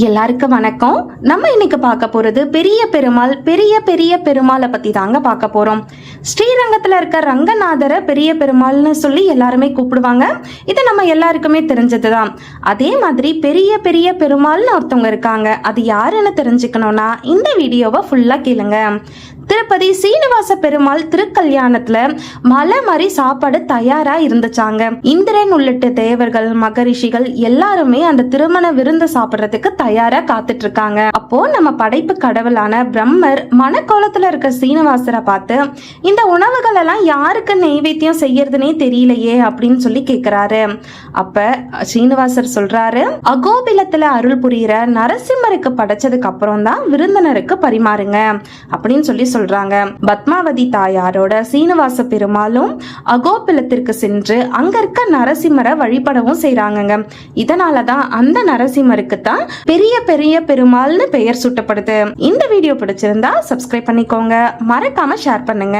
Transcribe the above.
எல்லாருக்கும் வணக்கம். நம்ம இன்னைக்கு பார்க்க போறது பெரிய பெருமாள் பெரிய பெருமாளை பத்தி தாங்க பார்க்க போறோம். ஸ்ரீரங்கத்துல இருக்க ரங்கநாதரை பெரிய பெருமாள்னு சொல்லி எல்லாருமே கூப்பிடுவாங்க. இது நம்ம எல்லாருக்குமே தெரிஞ்சதுதான். அதே மாதிரி பெரிய பெருமாள்னு ஒருத்தவங்க இருக்காங்க. அது யாருன்னு தெரிஞ்சுக்கணும்னா இந்த வீடியோவை ஃபுல்லா கேளுங்க. திருப்பதி சீனிவாச பெருமாள் திருக்கல்யாணத்துல மலை மாதிரி சாப்பாடு தயாரா இருந்துச்சாங்க. இந்திரன் உள்ளிட்ட தேவர்கள் மகரிஷிகள் எல்லாருமே அந்த திருமண விருந்து சாப்பிடுறதுக்கு தயாரா காத்துட்டு இருக்காங்க. அப்போ நம்ம படைப்பு கடவுளான பிரம்மர் மனக்கோலத்துல இருக்க சீனிவாசரை பார்த்து இந்த உணவுகள் எல்லாம் யாருக்கு நெய்வேத்தியம் செய்யறதுனே தெரியலையே அப்படின்னு சொல்லி கேக்குறாரு. அப்ப சீனிவாசர் சொல்றாரு, அகோபிலத்துல அருள் புரியிற நரசிம்மருக்கு படைச்சதுக்கு அப்புறம் தான் விருந்தினருக்கு பரிமாறுங்க அப்படின்னு சொல்லி சொல்றாங்க. பத்மாவதி தாயாரோட சீனிவாச பெருமாளும் அகோபிலத்திற்கு சென்று அங்க இருக்க நரசிம்மரை வழிபடவும் செய்றாங்க. இதனாலதான் அந்த நரசிம்மருக்கு தான் பெரிய பெருமாள்னு பெயர் சூட்டப்படுது. இந்த வீடியோ பிடிச்சிருந்தா சப்ஸ்கிரைப் பண்ணிக்கோங்க, மறக்காம ஷேர் பண்ணுங்க.